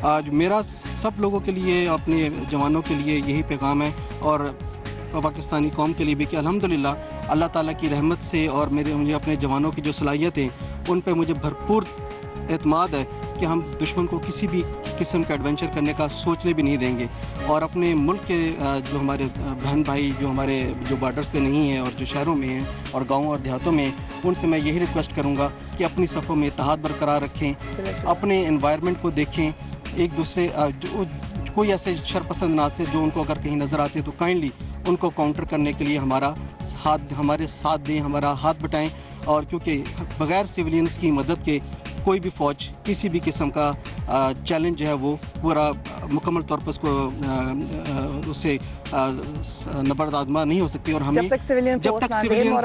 आज मेरा सब लोगों के लिए, अपने जवानों के लिए यही पैगाम है और पाकिस्तानी कौम के लिए भी कि अल्हम्दुलिल्लाह अल्लाह ताला की रहमत से और मुझे अपने जवानों की जो सलाहियतें, उन पे मुझे भरपूर एतमाद है कि हम दुश्मन को किसी भी किस्म का एडवेंचर करने का सोचने भी नहीं देंगे। और अपने मुल्क के जो हमारे बहन भाई जो बॉर्डर्स पे नहीं हैं और जो शहरों में हैं और गाँव और देहातों में हैं, उनसे मैं यही रिक्वेस्ट करूँगा कि अपनी सफ़ों में इत्तेहाद बरकरार रखें, अपने एनवायरनमेंट को देखें, एक दूसरे कोई ऐसे शरपसंद नासिर जो उनको अगर कहीं नज़र आते हैं तो काइंडली उनको काउंटर करने के लिए हमारे साथ दें, हमारा हाथ बटाएं। और क्योंकि बग़ैर सिविलियंस की मदद के कोई भी फ़ौज किसी भी किस्म का चैलेंज जो है वो पूरा मुकम्मल तौर पर उससे नबर्द आज़मा नहीं हो सकती। और हमें जब तक सिविलियंस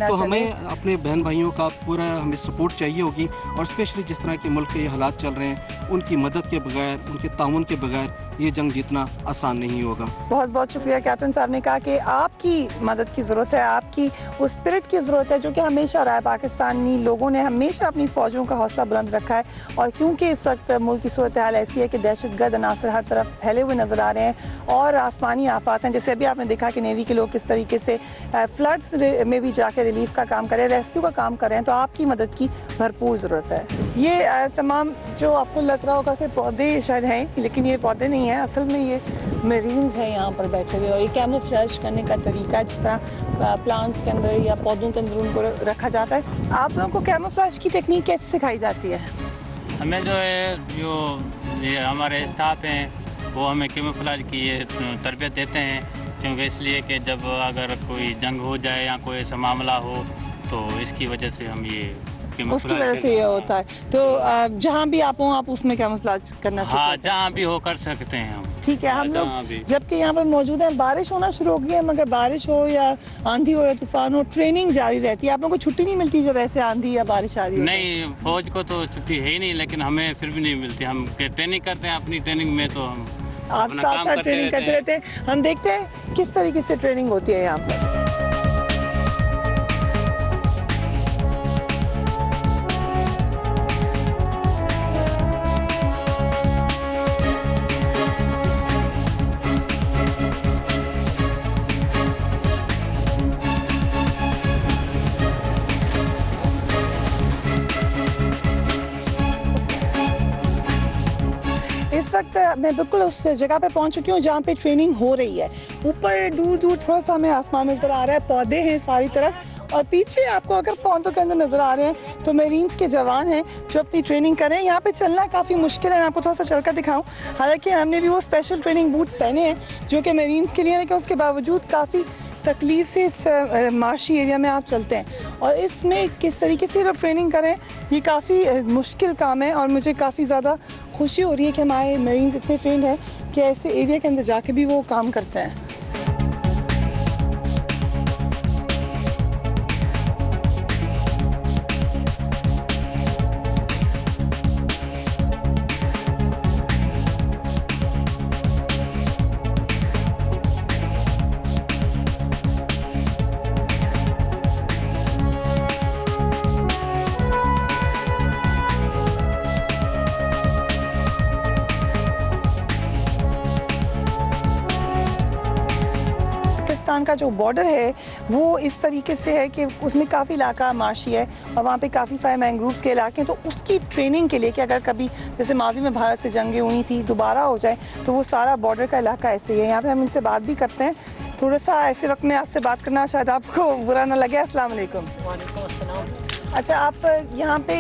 तो हमें अपने बहन भाइयों का पूरा हमें सपोर्ट चाहिए होगी। और स्पेशली जिस तरह के मुल्क के हालात चल रहे हैं, उनकी मदद के बगैर, उनके ताउन के बगैर ये जंग जीतना आसान नहीं होगा। बहुत बहुत शुक्रिया। कैप्टन साहब ने कहा कि आपकी मदद की ज़रूरत है, आपकी उस स्पिरिट की ज़रूरत है जो कि हमेशा रहा है। पाकिस्तानी लोगों ने हमेशा अपनी फ़ौजों का हौसला बुलंद रखा है। और क्योंकि इस वक्त मुल्क की सूरत हाल ऐसी है कि दहशतगर्द अनासर हर तरफ फैले हुए नज़र आ रहे हैं और आसमानी आफात हैं, जैसे अभी आपने देखा कि नेवी के लोग किस तरीके से फ्लड्स में भी जाकर रिलीफ का काम कर रहे हैं, रेस्क्यू का काम कर रहे हैं, तो आपकी मदद की भरपूर ज़रूरत है। ये तमाम जो आपको लग रहा होगा कि पौधे शायद हैं, लेकिन ये पौधे नहीं हैं, असल में ये मरीन्स हैं यहाँ पर बैठे हुए। और ये कैमोफ्लेज करने का तरीका है, जिस तरह प्लांट्स के अंदर या पौधों के अंदर उनको रखा जाता है। आप लोगों को कैमोफ्लेज की टेक्निक कैसे सिखाई जाती है? हमें जो है ये हमारे स्टाफ हैं वो हमें कैमोफ्लेज की ये तरबियत देते हैं, क्योंकि इसलिए कि जब अगर कोई जंग हो जाए या कोई ऐसा मामला हो तो इसकी वजह से हम ये उसकी वजह से ये होता है। तो जहाँ भी आप हो आप उसमें कैमोफ्लेज करना सीखते हैं? हाँ, जहाँ भी हो कर सकते हैं हम। ठीक है। हम लोग जबकि यहाँ पर मौजूद हैं, बारिश होना शुरू हो गई है, मगर बारिश हो या आंधी हो या तूफान हो, ट्रेनिंग जारी रहती है। आप लोगों को छुट्टी नहीं मिलती जब ऐसे आंधी या बारिश आ रही है? नहीं, फौज को तो छुट्टी है ही नहीं, लेकिन हमें फिर भी नहीं मिलती। हम ट्रेनिंग करते हैं, अपनी ट्रेनिंग में तो हम आप साथ साथ ट्रेनिंग करते रहते हैं। हम देखते हैं किस तरीके से ट्रेनिंग होती है यहाँ पर। इस वक्त मैं बिल्कुल उस जगह पे पहुंच चुकी हूँ जहाँ पे ट्रेनिंग हो रही है। ऊपर दूर दूर थोड़ा सा हमें आसमान नज़र आ रहा है, पौधे हैं सारी तरफ, और पीछे आपको अगर पौधों के अंदर नज़र आ रहे हैं तो मरीन्स के जवान हैं जो अपनी ट्रेनिंग कर रहे हैं। यहाँ पे चलना काफ़ी मुश्किल है, मैं आपको थोड़ा सा चलकर दिखाऊँ। हालांकि हमने भी वो स्पेशल ट्रेनिंग बूट्स पहने हैं जो कि मरीन्स के लिए, लेकिन उसके बावजूद काफ़ी तकलीफ से इस मार्शी एरिया में आप चलते हैं। और इसमें किस तरीके से लोग ट्रेनिंग करें, ये काफ़ी मुश्किल काम है। और मुझे काफ़ी ज़्यादा खुशी हो रही है कि हमारे मरीन्स इतने ट्रेंड हैं कि ऐसे एरिया के अंदर जाके भी वो काम करते हैं। पाकिस्तान का जो बॉर्डर है वो इस तरीके से है कि उसमें काफ़ी इलाका मार्शी है और वहाँ पे काफ़ी सारे मैंग्रोव्स के इलाके हैं। तो उसकी ट्रेनिंग के लिए कि अगर कभी जैसे माजी में भारत से जंगें हुई थी, दोबारा हो जाए, तो वो सारा बॉर्डर का इलाका ऐसे ही है। यहाँ पे हम इनसे बात भी करते हैं। थोड़ा सा ऐसे वक्त में आपसे बात करना शायद आपको बुरा ना लगे। अस्सलाम वालेकुम। वालेकुम अस्सलाम। अच्छा, आप यहाँ पे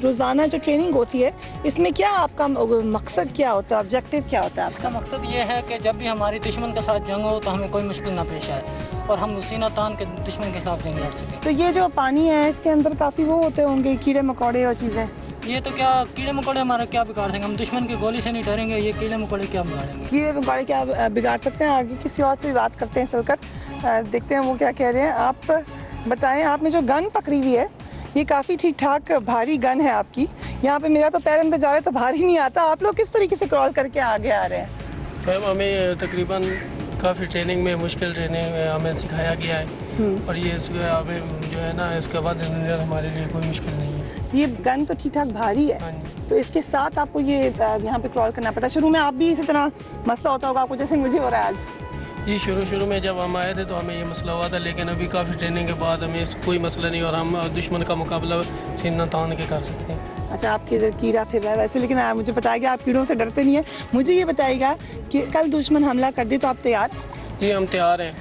रोज़ाना जो ट्रेनिंग होती है इसमें क्या आपका मकसद क्या होता है, ऑब्जेक्टिव क्या होता है? इसका मकसद ये है कि जब भी हमारी दुश्मन के साथ जंग हो तो हमें कोई मुश्किल ना पेश आए और हम सीना तान के दुश्मन के खिलाफ जंग लड़ सकें। तो ये जो पानी है इसके अंदर काफ़ी वो होते होंगे कीड़े मकोड़े और चीज़ें? ये तो क्या कीड़े मकोड़े हमारा क्या बिगाड़ सकेंगे, हम दुश्मन की गोली से नहीं डरेंगे, ये कीड़े मकोड़े क्या बिगाड़ेंगे? कीड़े मकोड़े क्या बिगाड़ सकते हैं? आगे किसी और से भी बात करते हैं, चलकर देखते हैं वो क्या कह रहे हैं। आप बताएं, आपने जो गन पकड़ी हुई है ये काफ़ी ठीक ठाक भारी गन है आपकी। यहाँ पे मेरा तो पैर अंदर जा रहा है तो भारी नहीं आता। आप लोग किस तरीके से क्रॉल करके आगे आ रहे हैं? मैम, हमें तकरीबन काफ़ी ट्रेनिंग में, मुश्किल ट्रेनिंग में हमें सिखाया गया है और ये हमें जो है ना, इसके बाद हमारे लिए कोई मुश्किल नहीं है। ये गन तो ठीक ठाक भारी है, हाँ जी। तो इसके साथ आपको ये यहाँ पे क्रॉल करना पड़ता है। शुरू में आप भी इसी तरह मसला होता होगा आपको, जैसे मुझे हो रहा है आज? ये शुरू में जब हम आए थे तो हमें ये मसला हुआ था, लेकिन अभी काफ़ी ट्रेनिंग के बाद हमें कोई मसला नहीं और हम दुश्मन का मुकाबला सीना तान के कर सकते हैं। अच्छा, आपके इधर कीड़ा फिर रहा है वैसे, लेकिन मुझे बताइएगा आप कीड़ों से डरते नहीं है। मुझे ये बताइएगा कि कल दुश्मन हमला कर दे तो आप तैयार? जी हम तैयार हैं,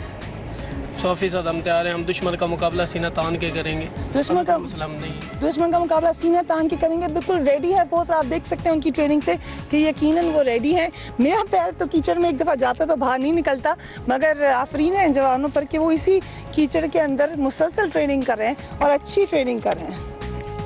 100% हम तैयार हैं। हम दुश्मन का मुकाबला सीना तान के करेंगे। दुश्मन का मसला नहीं है। दुश्मन का मुकाबला सीना तान के करेंगे, बिल्कुल रेडी है फोर्स। आप देख सकते हैं उनकी ट्रेनिंग से कि यकीनन वो रेडी है। मेरा पैर तो कीचड़ में एक दफ़ा जाता तो बाहर नहीं निकलता, मगर आफरीन है जवानों पर कि वो इसी कीचड़ के अंदर मुसलसल ट्रेनिंग कर रहे हैं और अच्छी ट्रेनिंग कर रहे हैं।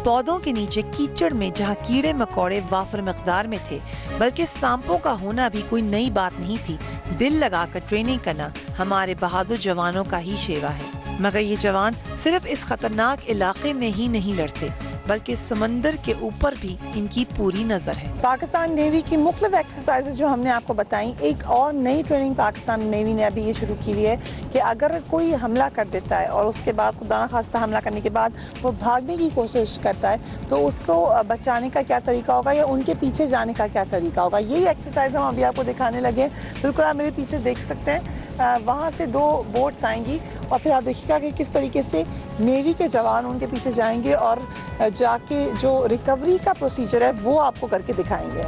पौधों के नीचे कीचड़ में जहाँ कीड़े मकोड़े वाफर मिकदार में थे, बल्कि सांपों का होना भी कोई नई बात नहीं थी। दिल लगाकर ट्रेनिंग करना हमारे बहादुर जवानों का ही शेवा है। मगर ये जवान सिर्फ इस खतरनाक इलाके में ही नहीं लड़ते, बल्कि समंदर के ऊपर भी इनकी पूरी नजर है। पाकिस्तान नेवी की मुख्तलिफ एक्सरसाइजेज जो हमने आपको बताई, एक और नई ट्रेनिंग पाकिस्तान नेवी ने अभी ये शुरू की हुई है कि अगर कोई हमला कर देता है और उसके बाद खुदा न खास्ता हमला करने के बाद वो भागने की कोशिश करता है तो उसको बचाने का क्या तरीका होगा या उनके पीछे जाने का क्या तरीका होगा, यही एक्सरसाइज हम अभी आपको दिखाने लगे हैं। बिल्कुल आप मेरे पीछे देख सकते हैं, वहाँ से 2 बोट्स आएंगी और फिर आप देखिएगा कि किस तरीके से नेवी के जवान उनके पीछे जाएंगे और जाके जो रिकवरी का प्रोसीजर है वो आपको करके दिखाएंगे।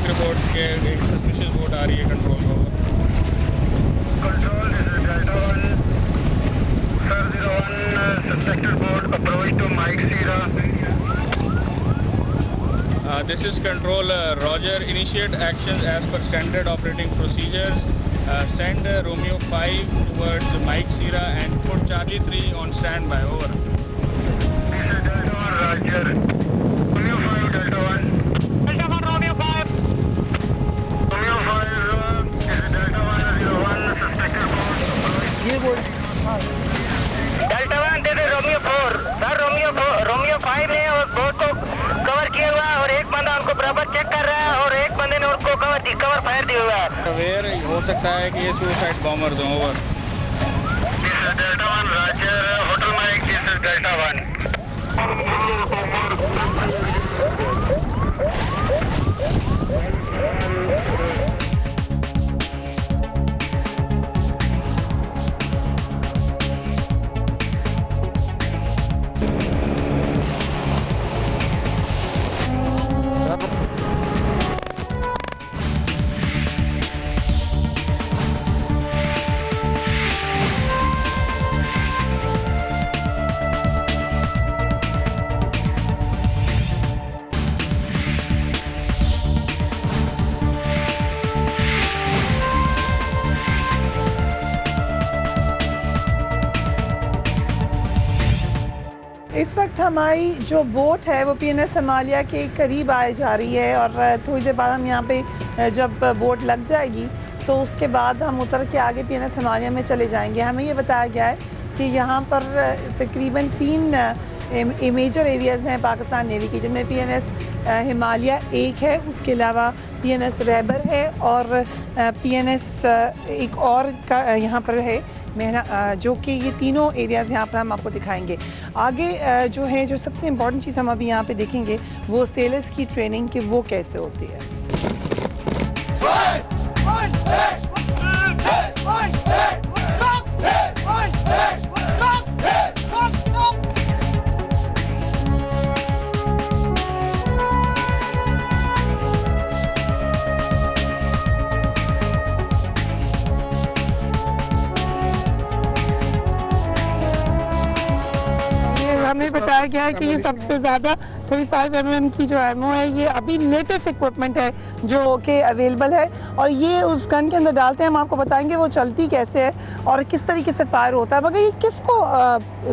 रिपोर्ट के एक सस्पिशियस बोट आ रही है कंट्रोल में। Control sir 01 suspected boat approach to Mike Sierra. This is control, Roger. Initiate actions as per standard operating procedures. Send Romeo 5 towards Mike Sierra and put Charlie 3 on standby. Over. This is Delta 1, Roger. Romeo 5, Delta 1. Delta 1, Romeo 5. Romeo 5, this is Delta 1, 01, suspected boat. ये बोल delta 1, this is Romeo 4. Sir Romeo 5 ने और boat को cover किया हुआ है और एक बंदा उनको बराबर चेक कर रहा है और एक बंदे ने उनको कवर फायर दिया हुआ है। अवेयर हो सकता है कि ये सुसाइड बॉम्बर्स हों। Over. This is delta 1, roger. Hotel Mike, this is delta 1। इस वक्त हमारी जो बोट है वो PNS हिमालय के करीब आए जा रही है और थोड़ी देर बाद हम यहाँ पे जब बोट लग जाएगी तो उसके बाद हम उतर के आगे PNS हिमालय में चले जाएंगे। हमें ये बताया गया है कि यहाँ पर तकरीबन 3 मेजर एरियाज़ हैं पाकिस्तान नेवी की, जिनमें PNS हिमालय एक है, उसके अलावा PNS रैबर है और PNS एक और का यहाँ पर है मेहना, जो कि ये तीनों एरियाज़ यहाँ पर हम आपको दिखाएंगे। आगे जो है, जो सबसे इम्पॉर्टेंट चीज़ हम अभी यहाँ पे देखेंगे वो सेलर्स की ट्रेनिंग कि वो कैसे होती है। हमें बताया गया है कि ये सबसे ज़्यादा 35 mm की जो एमओ है ये अभी लेटेस्ट इक्विपमेंट है जो कि अवेलेबल है और ये उस गन के अंदर डालते हैं। हम आपको बताएंगे वो चलती कैसे है और किस तरीके से फायर होता है। मगर ये किसको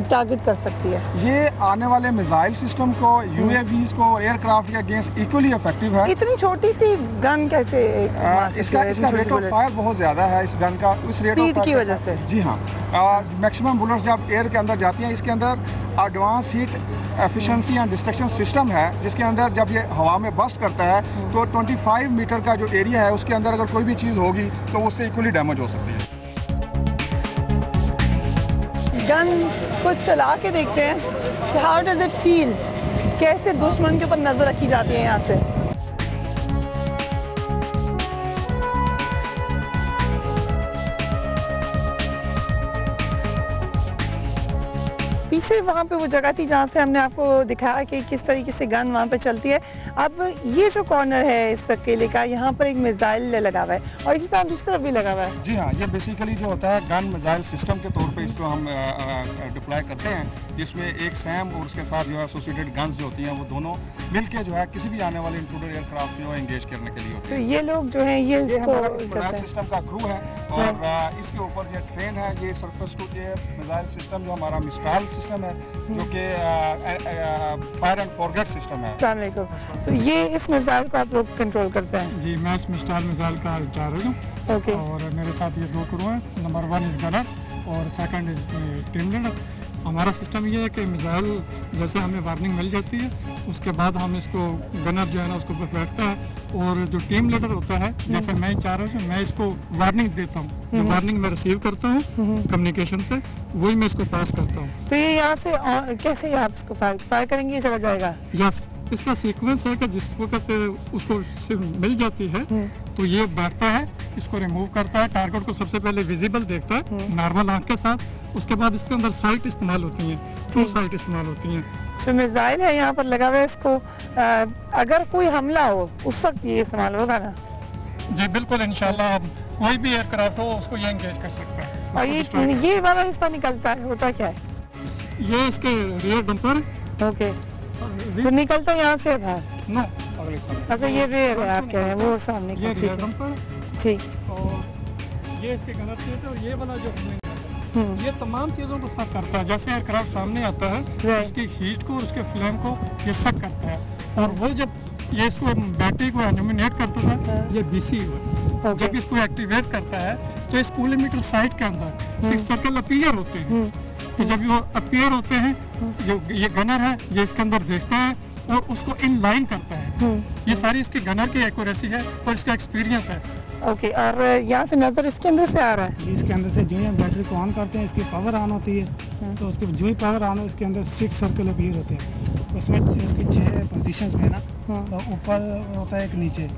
टारगेट कर सकती है? ये आने वाले मिसाइल सिस्टम को, UAVs को और एयरक्राफ्ट के अगेंस्ट इक्वली इफेक्टिव है। इतनी छोटी सी गन कैसे? इसका रेट ऑफ फायर बहुत ज़्यादा है इस गन का, उस रेट ऑफ की वजह से। जी हाँ, मैक्सिमम बुलेट्स जब एयर के अंदर जाती हैं, इसके अंदर advance heat efficiency and destruction system है, जिसके अंदर जब ये हवा में बस्ट करता है तो 25 मीटर का जो एरिया है उसके अंदर अगर कोई भी चीज़ होगी तो उससे इक्वली डैमेज हो सकती है। गन को चला के देखते हैं। कि हाउ डज इट फील, कैसे दुश्मन के ऊपर नजर रखी जाती है यहाँ से। पीछे वहाँ पे वो जगह थी जहाँ से हमने आपको दिखाया कि किस तरीके से गन वहाँ पे चलती है। अब ये जो कॉर्नर है इस किले का, यहाँ पर एक मिसाइल लगा हुआ है और इसी तरह दूसरी तरफ भी लगा हुआ है। जी हाँ, ये बेसिकली जो होता है गन मिसाइल सिस्टम के तौर पे इसको हम डिप्लॉय करते हैं, जिसमें एक सैम और उसके साथ जो है एसोसिएटेड गन्स जो होती हैं वो दोनों मिलके जो है किसी भी आने वाले इंट्रूडर एयरक्राफ्ट को एंगेज करने के लिए होती है। तो ये लोग जो हैं ये इसको सिस्टम का क्रू है और इसके ऊपर ये ट्रेन है, ये surface to air missile system जो हमारा मिस्ट्राल सिस्टम है जो कि फायर एंड फॉरगेट सिस्टम है। तो ये इस मिसाइल को आप लोग कंट्रोल करते हैं? जी, मैं इस मिस्टाइल मिसाइल का इंचार्ज हूँ। ओके। और मेरे साथ ये 2 क्रू हैं, नंबर 1 इज़ गनर और सेकंड इज़ टीम लीडर। हमारा सिस्टम ये है कि मिसाइल जैसे हमें वार्निंग मिल जाती है उसके बाद हम इसको गनर जो है ना उसको बैठता है और जो टीम लीडर होता है, जैसे मैं इंचार्ज हूँ, मैं इसको वार्निंग देता हूँ। जो वार्निंग मैं रिसीव करता हूँ कम्युनिकेशन से, वही मैं इसको पास करता हूँ। तो ये यहाँ से कैसे आप इसको फायर करेंगे, ये चला जाएगा? यस, इसका सीक्वेंस है कि जिस वक्त उसको मिल जाती है तो ये बैठता है, इसको रिमूव करता है, टारगेट को सबसे पहले विजिबल देखता है नॉर्मल आंख के साथ, उसके बाद इसके अंदर साइट इस्तेमाल होती हैं, 2 साइट इस्तेमाल होती हैं। जो मिसाइल है यहाँ पर लगा हुआ है, इसको अगर कोई हमला हो उस वक्त ये इस्तेमाल होगा ना? जी बिल्कुल, इंशाल्लाह कोई भी एयरक्राफ्ट हो उसको ये एंगेज कर सकता है। और ये वाला हिस्सा निकलता है, होता क्या है? ये इसके रियर डंपर। ओके, तो निकलता यहाँ से बाहर? नो, अच्छा ये रेयर है आप कह रहे हैं, वो सामने का। ठीक है, ठीक। और ये इसके गनर सीट और ये वाला जो ये तमाम चीज़ों को सक करता है। जैसे एयरक्राफ्ट सामने आता है उसकी हीट को और उसके फ्लेम को ये सक करता है, और वो जब ये इसको बैटरी को एल्यूमिनेट करता था, ये BC हुआ। जब इसको एक्टिवेट करता है तो इस कूलोमीटर साइट के अंदर 6 सर्कल अपीयर होते हैं। तो जब वो अपीयर होते हैं, जो ये गनर है ये इसके अंदर देखता है और उसको इन लाइन करता है। ये सारी इसकी गनर की एक्यूरेसी है और इसका एक्सपीरियंस है। ओके, और यहाँ से नजर इसके अंदर से आ रहा है? इसके अंदर से जो ही हम बैटरी को ऑन करते हैं, इसकी पावर ऑन होती है, तो उसकी जो ही पावर ऑन हो इसके अंदर 6 सर्कल अपीयर होते हैं। उसमें इसकी 6 पोजीशंस में ना, तो ऊपर होता है एक नीचे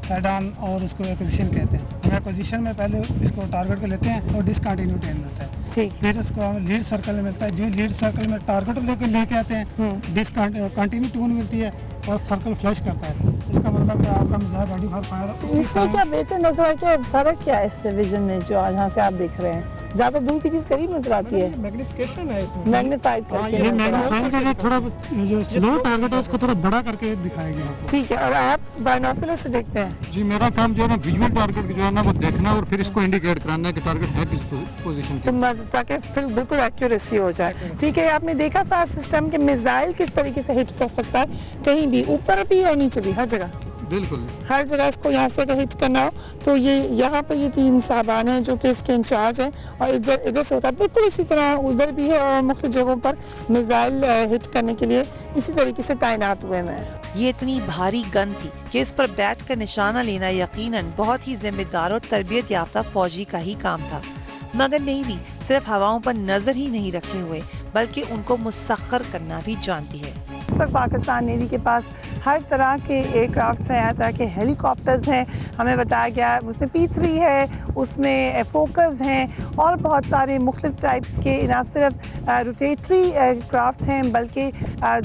हेड ऑन और उसको एक्विजिशन कहते हैं। हम एक्विजिशन में पहले इसको टारगेट को लेते हैं और डिसकंटिन्यू टाइम मिलता है। ठीक। फिर उसको हम लीड सर्कल में मिलता है, जो लीड सर्कल में टारगेट लेके आते हैं, डिसकंटिन्यू ट्यून मिलती है और सर्कल फ्लैश करता है। इसका मतलब है आपका मिसाइल रेडी फॉर फायर। इससे क्या बेहतर नजर है, क्या फर्क क्या है इससे विजन में जो यहाँ से आप देख रहे हैं? ज्यादा दूर की चीज करीब नजर आती है, मैग्निफिकेशन है इसमें, मैग्नीफाइड करके। ये मैग्नीफाइड करके थोड़ा जो स्लो टारगेट है उसको थोड़ा बड़ा करके दिखाएगी आपको। ठीक है, और आप बाइनोकुलर से देखते हैं? जी, मेरा काम जो है ना विजुअल टारगेट जो है ना वो देखना और फिर इसको इंडिकेट कराना है कि टारगेट है किस पोजीशन पे, ताकि फिर बिल्कुल एक्यूरेसी हो जाए। ठीक है, आपने देखा सारा सिस्टम के मिसाइल किस तरीके से हिट कर सकता है, कहीं भी, ऊपर भी और नीचे भी, हर जगह। बिल्कुल, हर जगह इसको यहाँ से अगर हिट करना हो तो ये यहाँ पर ये 3 साहबान हैं जो कि इसके इंचार्ज हैं, और इधर से होता है बिल्कुल इसी तरह, उधर भी है और मुख्तलिफ जगहों पर मिसाइल हिट करने के लिए इसी तरीके से तैनात हुए हैं। ये इतनी भारी गन थी कि इस पर बैठकर निशाना लेना यकीनन बहुत ही जिम्मेदार और तरबियत याफ्ता फौजी का ही काम था। मगर नेवी सिर्फ हवाओं पर नजर ही नहीं रखे हुए बल्कि उनको मुसख्खर करना भी जानती है। इस वक्त पाकिस्तान नेवी के पास हर तरह के एयरक्राफ्ट्स हैं, हर तरह के हेलीकॉप्टर्स हैं। हमें बताया गया उसमें P3 है, उसमें फोकस हैं और बहुत सारे मुख्तलिफ टाइप्स के न सिर्फ रोटेटरी एयरक्राफ्ट्स हैं बल्कि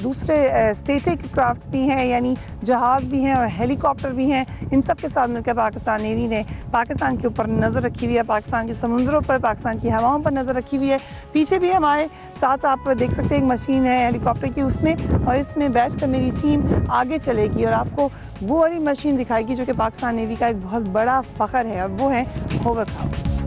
दूसरे स्टैटिक क्राफ्ट्स भी हैं, यानी जहाज़ भी हैं और हेलीकॉप्टर भी हैं। इन सब के साथ मिलकर पाकिस्तान नेवी ने पाकिस्तान के ऊपर नज़र रखी हुई है, पाकिस्तान के समुद्रों पर, पाकिस्तान की हवाओं पर नज़र रखी हुई है। पीछे भी हमारे साथ आप देख सकते हैं एक मशीन है हेलीकॉप्टर की, उसमें और इसमें बैठकर मेरी टीम आगे चलेगी और आपको वो वाली मशीन दिखाएगी जो कि पाकिस्तान नेवी का एक बहुत बड़ा फ़ख्र है, और वो है होवरक्राफ्ट।